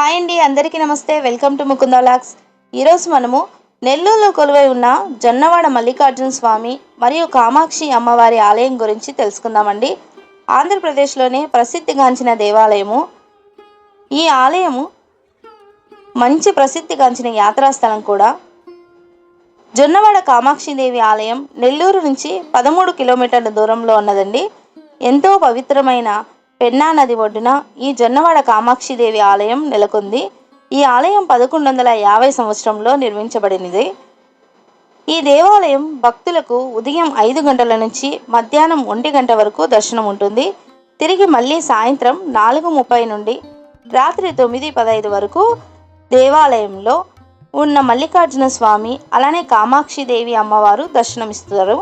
Hi అండి, అందరికీ నమస్తే. Welcome to Mukunda vlogs. ఈరోజు మనము నెల్లూరులో కొలువై ఉన్న జొన్నవాడ మల్లికార్జున స్వామి మరియు కామాక్షి అమ్మవారి ఆలయం గురించి తెలుసుకుందామండి. ఆంధ్రప్రదేశ్లోని ప్రసిద్ధిగాంచిన దేవాలయము. ఈ ఆలయము మంచి ప్రసిద్ధిగాంచిన యాత్రాస్థలం కూడా. జొన్నవాడ కామాక్షిదేవి ఆలయం నెల్లూరు నుంచి 13 కిలోమీటర్ల దూరంలో ఉన్నదండి. ఎంతో పవిత్రమైన పెన్నా నది ఒడ్డున ఈ జొన్నవాడ కామాక్షిదేవి ఆలయం నెలకొంది. ఈ ఆలయం 1150 సంవత్సరంలో నిర్మించబడినది. ఈ దేవాలయం భక్తులకు ఉదయం 5 గంటల నుంచి మధ్యాహ్నం 1 గంట వరకు దర్శనం ఉంటుంది. తిరిగి మళ్ళీ సాయంత్రం 4:30 నుండి రాత్రి 9:15 వరకు దేవాలయంలో ఉన్న మల్లికార్జున స్వామి అలానే కామాక్షిదేవి అమ్మవారు దర్శనమిస్తారు.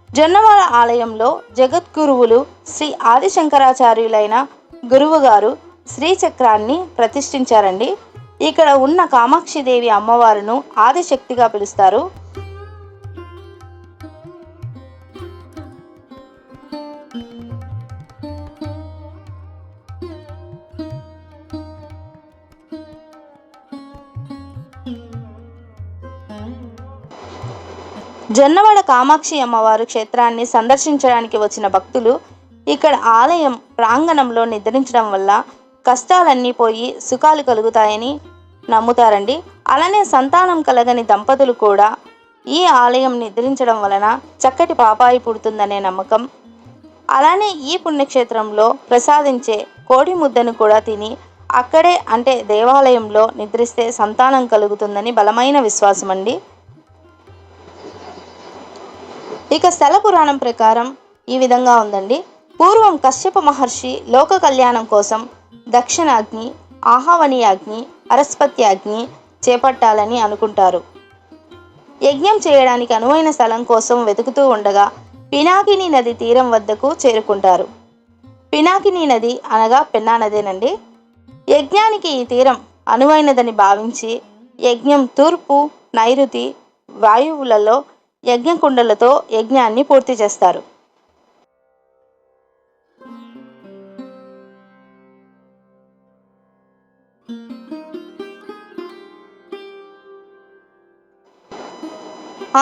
జొన్నవాడ ఆలయంలో జగద్గురువులు శ్రీ ఆదిశంకరాచార్యులైన గురువుగారు శ్రీచక్రాన్ని ప్రతిష్ఠించారండి. ఇక్కడ ఉన్న కామాక్షిదేవి అమ్మవారును ఆదిశక్తిగా పిలుస్తారు. జొన్నవాడ కామాక్షి అమ్మవారు క్షేత్రాన్ని సందర్శించడానికి వచ్చిన భక్తులు ఇక్కడ ఆలయం ప్రాంగణంలో నిద్రించడం వల్ల కష్టాలన్నీ పోయి సుఖాలు కలుగుతాయని నమ్ముతారండి. అలానే సంతానం కలగని దంపతులు కూడా ఈ ఆలయం నిద్రించడం వలన చక్కటి పాపాయి పుడుతుందనే నమ్మకం. అలానే ఈ పుణ్యక్షేత్రంలో ప్రసాదించే కోడి ముద్దను కూడా తిని అక్కడే అంటే దేవాలయంలో నిద్రిస్తే సంతానం కలుగుతుందని బలమైన విశ్వాసం అండి. ఇక స్థల పురాణం ప్రకారం ఈ విధంగా ఉందండి. పూర్వం కశ్యప మహర్షి లోక కళ్యాణం కోసం దక్షిణాగ్ని, ఆహవనీయాగ్ని, అరస్పత్యాగ్ని చేపట్టాలని అనుకుంటారు. యజ్ఞం చేయడానికి అనువైన స్థలం కోసం వెతుకుతూ ఉండగా పినాకిని నది తీరం వద్దకు చేరుకుంటారు. పినాకిని నది అనగా పెన్నా నదేనండి. యజ్ఞానికి ఈ తీరం అనువైనదని భావించి యజ్ఞం తూర్పు, నైరుతి వాయువులలో యజ్ఞకుండలతో యజ్ఞాన్ని పూర్తి చేస్తారు.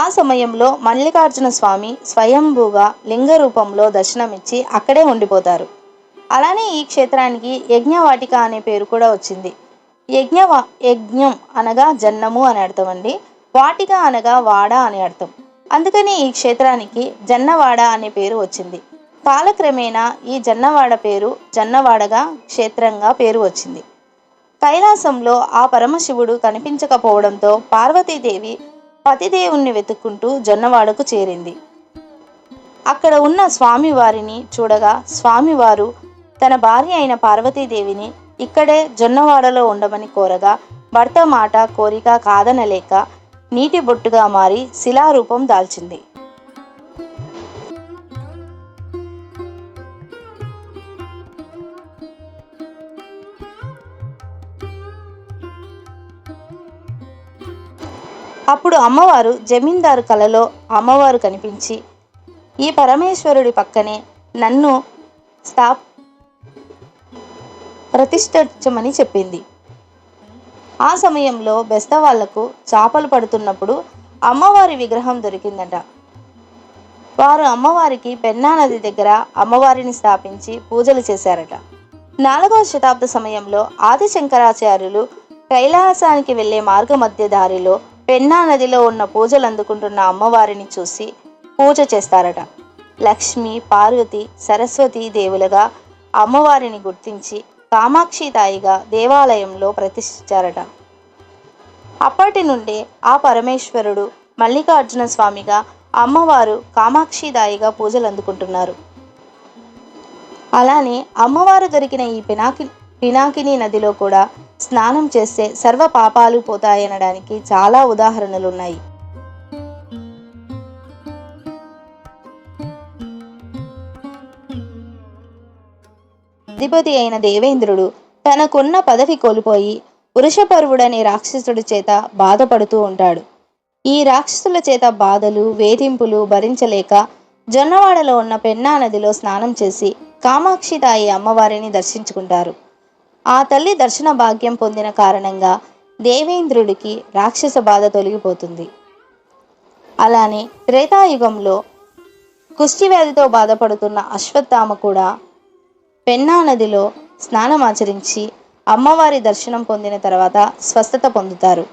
ఆ సమయంలో మల్లికార్జున స్వామి స్వయంభూగా లింగ రూపంలో దర్శనమిచ్చి అక్కడే ఉండిపోతారు. అలానే ఈ క్షేత్రానికి యజ్ఞవాటిక అనే పేరు కూడా వచ్చింది. యజ్ఞం అనగా జన్నము అని అర్థం అండి. వాటిక అనగా వాడ అని అర్థం. అందుకని ఈ క్షేత్రానికి జన్నవాడ అనే పేరు వచ్చింది. కాలక్రమేణా ఈ జన్నవాడ పేరు జన్నవాడగా క్షేత్రంగా పేరు వచ్చింది. కైలాసంలో ఆ పరమశివుడు కనిపించకపోవడంతో పార్వతీదేవి పతిదేవుణ్ణి వెతుక్కుంటూ జొన్నవాడకు చేరింది. అక్కడ ఉన్న స్వామివారిని చూడగా స్వామివారు తన భార్య అయిన పార్వతీదేవిని ఇక్కడే జొన్నవాడలో ఉండమని కోరగా భర్త మాట కోరిక కాదనలేక నీటి బొట్టుగా మారి శిలారూపం దాల్చింది. అప్పుడు అమ్మవారు జమీందారు కలలో అమ్మవారు కనిపించి ఈ పరమేశ్వరుడి పక్కనే నన్ను ప్రతిష్ఠించమని చెప్పింది. ఆ సమయంలో బెస్తవాళ్లకు చేపలు పడుతున్నప్పుడు అమ్మవారి విగ్రహం దొరికిందట. వారు అమ్మవారికి పెన్నా నది దగ్గర అమ్మవారిని స్థాపించి పూజలు చేశారట. 4వ శతాబ్ద సమయంలో ఆదిశంకరాచార్యులు కైలాసానికి వెళ్లే మార్గ మధ్య దారిలో పెన్నా నదిలో ఉన్న పూజలు అందుకుంటున్న అమ్మవారిని చూసి పూజ చేస్తారట. లక్ష్మి, పార్వతి, సరస్వతి దేవులుగా అమ్మవారిని గుర్తించి కామాక్షి తాయిగా దేవాలయంలో ప్రతిష్ఠించారట. అప్పటి నుండి ఆ పరమేశ్వరుడు మల్లికార్జున స్వామిగా, అమ్మవారు కామాక్షి దాయిగా పూజలు అందుకుంటున్నారు. అలానే అమ్మవారు దొరికిన ఈ పినాకిని నదిలో కూడా స్నానం చేస్తే సర్వ పాపాలు పోతాయనడానికి చాలా ఉదాహరణలున్నాయి. అధిపతి అయిన దేవేంద్రుడు తనకున్న పదవి కోల్పోయి వృషపర్వుడనే రాక్షసుడి చేత బాధపడుతూ ఉంటాడు. ఈ రాక్షసుల చేత బాధలు, వేధింపులు భరించలేక జొన్నవాడలో ఉన్న పెన్నా నదిలో స్నానం చేసి కామాక్షి తాయి అమ్మవారిని దర్శించుకుంటారు. ఆ తల్లి దర్శన భాగ్యం పొందిన కారణంగా దేవేంద్రుడికి రాక్షస బాధ తొలగిపోతుంది. అలానే త్రేతాయుగంలో కుష్ఠవ్యాధితో బాధపడుతున్న అశ్వత్థామ కూడా పెన్నా నదిలో స్నానమాచరించి అమ్మవారి దర్శనం పొందిన తర్వాత స్వస్థత పొందుతారు.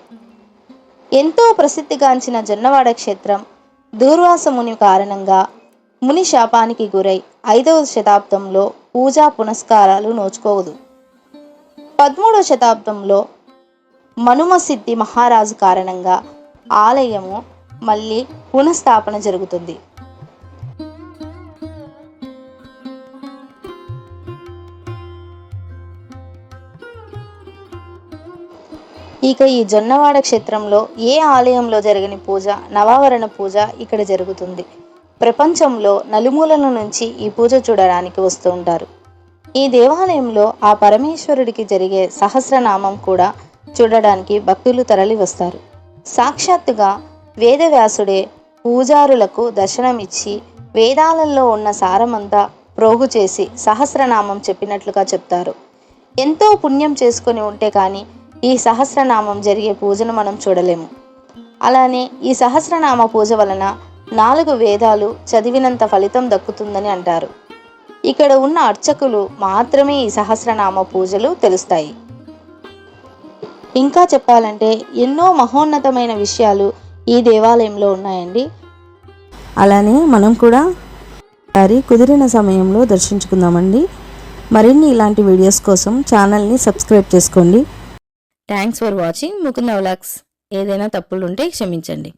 ఎంతో ప్రసిద్ధిగాంచిన జొన్నవాడ క్షేత్రం దూర్వాస ముని కారణంగా ముని శాపానికి గురై 5వ శతాబ్దంలో పూజా పునస్కారాలు నోచుకోదు. 13వ శతాబ్దంలో మనుమసిద్ధి మహారాజు కారణంగా ఆలయము మళ్ళీ పునఃస్థాపన జరుగుతుంది. ఇక ఈ జొన్నవాడ క్షేత్రంలో ఏ ఆలయంలో జరగని పూజ, నవావరణ పూజ ఇక్కడ జరుగుతుంది. ప్రపంచంలో నలుమూలల నుంచి ఈ పూజ చూడడానికి వస్తూ ఉంటారు. ఈ దేవాలయంలో ఆ పరమేశ్వరుడికి జరిగే సహస్రనామం కూడా చూడడానికి భక్తులు తరలి వస్తారు. సాక్షాత్తుగా వేదవ్యాసుడే పూజారులకు దర్శనమిచ్చి వేదాలలో ఉన్న సారమంతా ప్రోగు చేసి సహస్రనామం చెప్పినట్లుగా చెప్తారు. ఎంతో పుణ్యం చేసుకొని ఉంటే కానీ ఈ సహస్రనామం జరిగే పూజను మనం చూడలేము. అలానే ఈ సహస్రనామ పూజ వలన 4 వేదాలు చదివినంత ఫలితం దక్కుతుందని అంటారు. ఇక్కడ ఉన్న అర్చకులు మాత్రమే ఈ సహస్రనామ పూజలు తెలుస్తాయి. ఇంకా చెప్పాలంటే ఎన్నో మహోన్నతమైన విషయాలు ఈ దేవాలయంలో ఉన్నాయండి. అలానే మనం కూడా కుదిరిన సమయంలో దర్శించుకుందామండి. మరిన్ని ఇలాంటి వీడియోస్ కోసం ఛానల్ని సబ్స్క్రైబ్ చేసుకోండి. Thanks for watching Mukunda vlogs. ఏదైనా తప్పులు ఉంటే క్షమించండి.